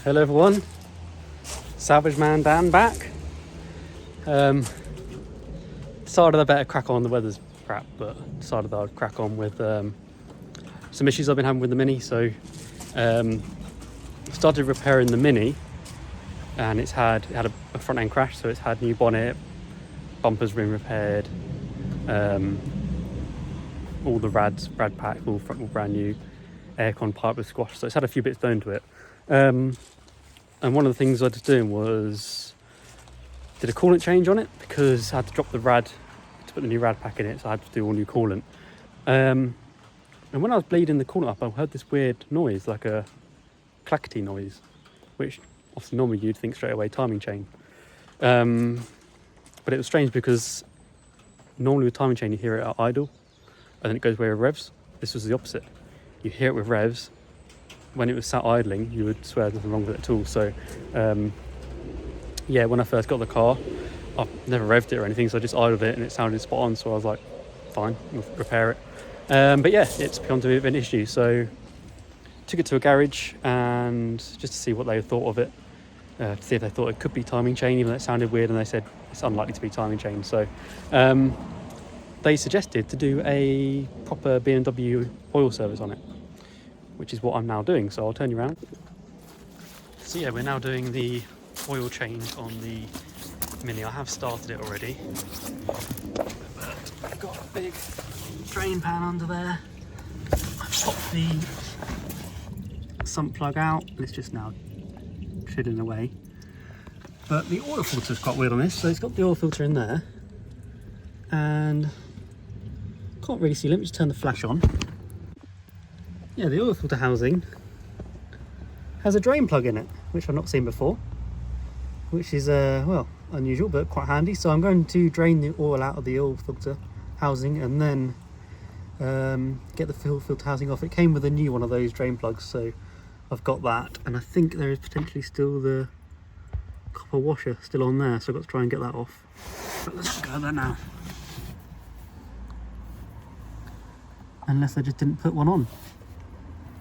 Hello everyone, Salvage Man Dan back. Decided I better crack on, the weather's crap, but decided I'd crack on with some issues I've been having with the Mini. So started repairing the Mini, and it had a front end crash, so it's had new bonnet, bumpers been repaired, all the rad pack, all brand new, aircon pipe was squashed, so it's had a few bits done to it. And one of the things I was doing was did a coolant change on it, because I had to drop the rad to put the new rad pack in it, so I had to do all new coolant. And when I was bleeding the coolant up, I heard this weird noise, like a clackety noise, which obviously normally you'd think straight away timing chain. But it was strange because normally with timing chain you hear it at idle and then it goes away with revs. This was the opposite. You hear it with revs. When it was sat idling, you would swear there's nothing wrong with it at all. So, yeah, when I first got the car, I've never revved it or anything, so I just idled it and it sounded spot on. So I was like, fine, we'll repair it. But yeah, it's become to be an issue. So took it to a garage and just to see what they thought of it, to see if they thought it could be timing chain, even though it sounded weird, and they said it's unlikely to be timing chain. So they suggested to do a proper BMW oil service on it, which is what I'm now doing. So I'll turn you around. So yeah, we're now doing the oil change on the Mini. I have started it already, but I've got a big drain pan under there. I've popped the sump plug out and it's just now fiddling away. But the oil filter is quite weird on this. So it's got the oil filter in there, and can't really see. Let me just turn the flash on. Yeah, the oil filter housing has a drain plug in it, which I've not seen before, which is well, unusual but quite handy. So I'm going to drain the oil out of the oil filter housing and then get the filter housing off. It came with a new one of those drain plugs, so I've got that, and I think there is potentially still the copper washer still on there, so I've got to try and get that off. But let's go there now. Unless they just didn't put one on.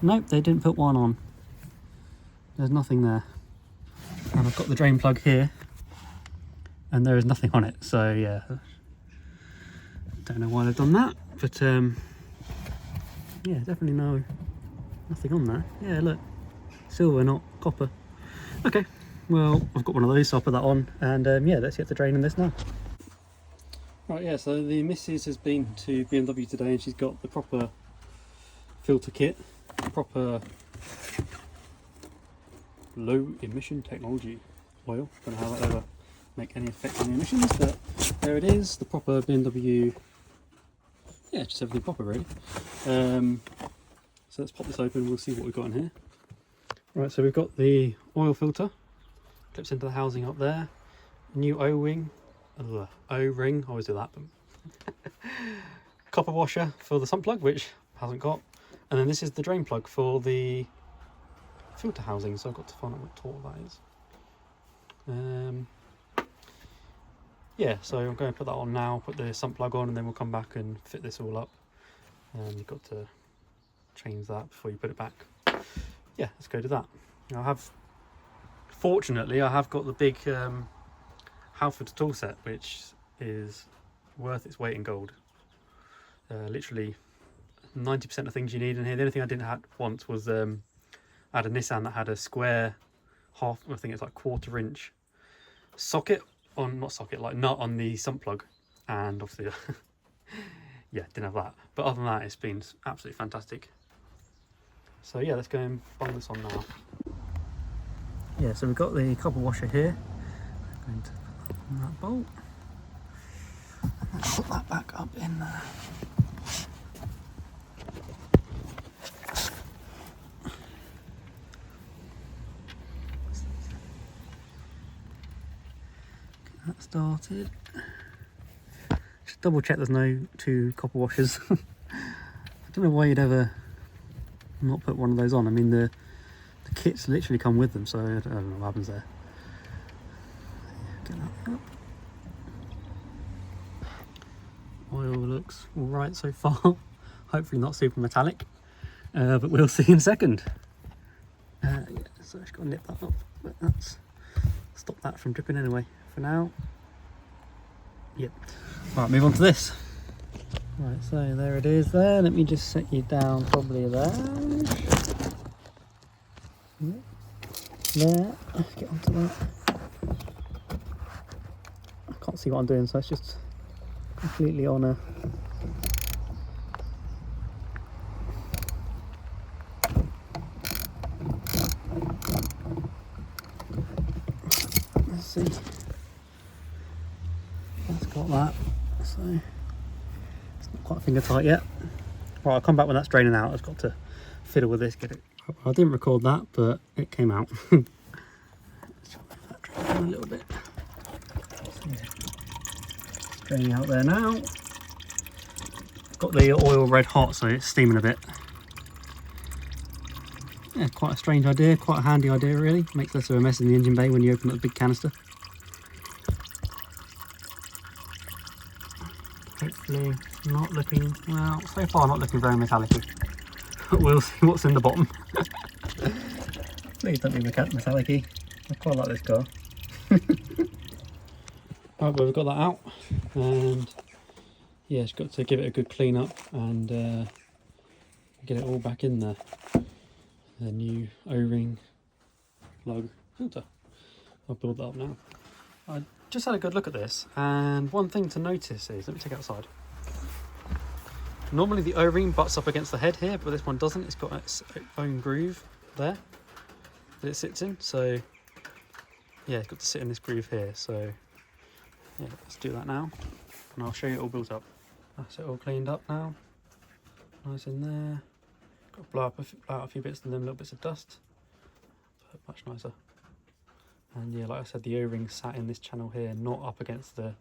Nope, they didn't put one on. There's nothing there. And I've got the drain plug here, and there is nothing on it. So yeah, don't know why they've done that, but yeah, definitely nothing on there. Yeah, look, silver, not copper. Okay, well, I've got one of those, so I'll put that on, and yeah, let's get to draining this now. Right, yeah, so the missus has been to BMW today, and she's got the proper filter kit, proper low emission technology oil. Don't know how that ever make any effect on the emissions, but there it is, the proper BMW. Yeah, just everything proper really. So let's pop this open, we'll see what we've got in here. Right, so we've got the oil filter, clips into the housing up there, new O-ring, I always do that, but copper washer for the sump plug, which hasn't got, and then this is the drain plug for the filter housing, so I've got to find out what torque that is. Yeah, so I'm going to put that on now, put the sump plug on, and then we'll come back and fit this all up. You've got to change that before you put it back. Yeah, let's go to that. Now fortunately I have got the big Halford tool set, which is worth its weight in gold. Literally 90% of things you need in here. The only thing I didn't have once was I had a Nissan that had a square I think it's like 1/4 inch socket on, like nut on the sump plug, and obviously yeah, didn't have that. But other than that, it's been absolutely fantastic. So yeah, let's go and bung this on now. Yeah, so we've got the copper washer here. I'm going to put that on that bolt. And put that back up in there. Get that started. Just double check there's no two copper washers. I don't know why you'd ever not put one of those on. I mean, the kits literally come with them, so I don't know what happens there. Get that up. Oil looks all right so far. Hopefully not super metallic, but we'll see in a second. Yes. so I've got to nip that up, but that's stop that from dripping anyway for now. Yep. Right, move on to this. Right, so there it is there. Let me just set you down probably there. There, get onto that. I can't see what I'm doing, so it's just completely on a... Let's see. That's got that, so it's not quite finger tight yet. Right, I'll come back when that's draining out. I've got to fiddle with this, get it. I didn't record that, but it came out. Let's try to move that drain down a little bit. So, yeah. It's draining out there now. Got the oil red hot, so it's steaming a bit. Yeah, quite a strange idea, quite a handy idea really. Makes less of a mess in the engine bay when you open up the big canister. Hopefully not looking, well, so far not looking very metallic-y. We'll see what's in the bottom. Please don't be metallic-y. I quite like this car. Right, well, we've got that out, and yeah, it's got to give it a good clean up and get it all back in there. The new O-ring lug filter. I'll build that up now. I just had a good look at this, and one thing to notice is, let me take it outside. Normally the O-ring butts up against the head here, but this one doesn't. It's got its own groove there that it sits in. So yeah, it's got to sit in this groove here. So yeah, let's do that now, and I'll show you it all built up. That's it all cleaned up now. Nice in there. Got to blow out a few bits and then little bits of dust. But much nicer. And yeah, like I said, the O-ring sat in this channel here, not up against the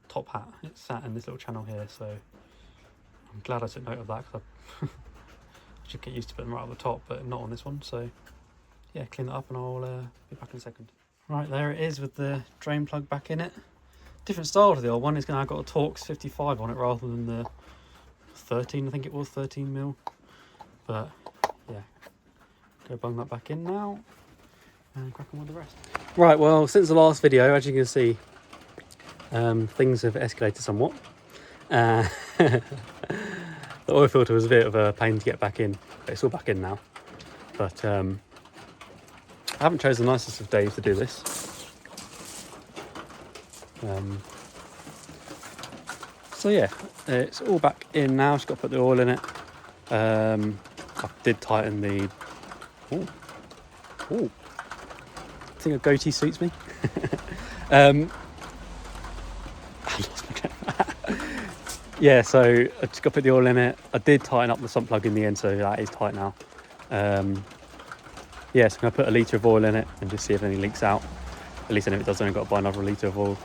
top hat. It sat in this little channel here, so I'm glad I took note of that, because I should get used to putting them right at the top, but not on this one. So yeah, clean that up and I'll be back in a second. Right, there it is with the drain plug back in it. Different style to the old one. It's got a Torx 55 on it rather than the 13, I think it was 13 mil. But yeah, go bung that back in now and crack on with the rest. Right, well, since the last video, as you can see, things have escalated somewhat. The oil filter was a bit of a pain to get back in, but it's all back in now. But I haven't chosen the nicest of days to do this. So yeah, it's all back in now. Just got to put the oil in it. I did tighten the... Ooh. Ooh. I think a goatee suits me. Yeah, so I just got to put the oil in it. I did tighten up the sump plug in the end, so that is tight now. Yeah, so I'm going to put a litre of oil in it and just see if any leaks out. At least then if it does, then I've got to buy another litre of oil.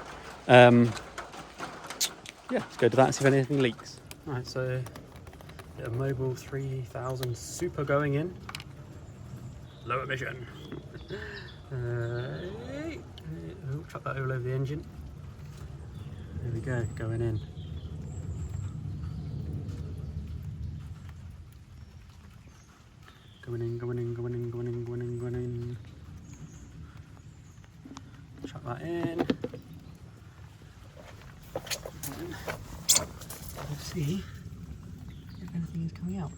Yeah, let's go to that and see if anything leaks. Alright, so a Mobil 3000 Super going in. Low emission. Chuck that all over the engine. There we go, going in. Going in, going in, going in, going in, going in, going in. Chuck that in. Let's see if anything is coming out.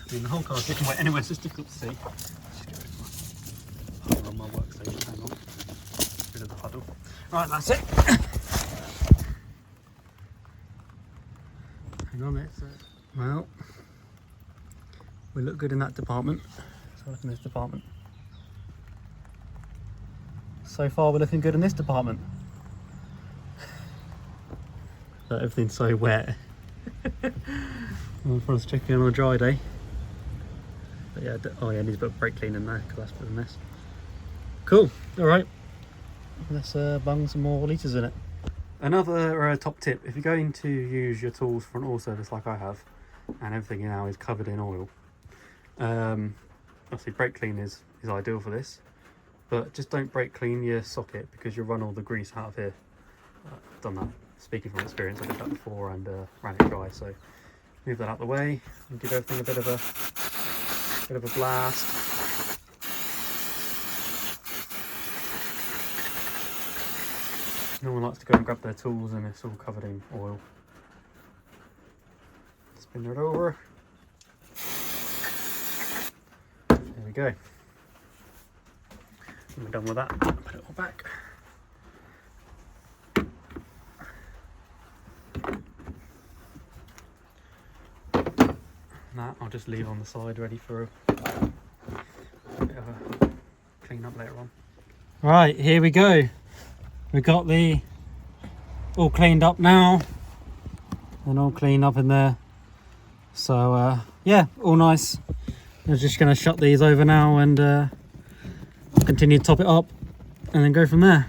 I mean, the whole car's getting wet anyway, so it's difficult to see. Just go on my workstation, hang on. Get rid of the puddle. Right, that's it. Hang on, it's well, we look good in that department. Let's look in this department. So far, we're looking good in this department. But everything's so wet. I'll probably check in on a dry day. But yeah, oh yeah, needs a bit of brake cleaning there because that's a bit of a mess. Cool. All right. Let's bung some more litres in it. Another top tip: if you're going to use your tools for an oil service like I have, and everything now is covered in oil, obviously brake clean is ideal for this. But just don't brake clean your socket because you'll run all the grease out of here. I've done that. Speaking from experience, I did that before and ran it dry. So move that out the way and give everything a bit of a Bit of a blast. No one likes to go and grab their tools and it's all covered in oil. Spin it over. There we go. When we're done with that, put it all back. That I'll just leave on the side ready for a bit of a clean up later on. Right, here we go. We've got the all cleaned up now and all cleaned up in there. So yeah, all nice. I'm just going to shut these over now and continue to top it up and then go from there.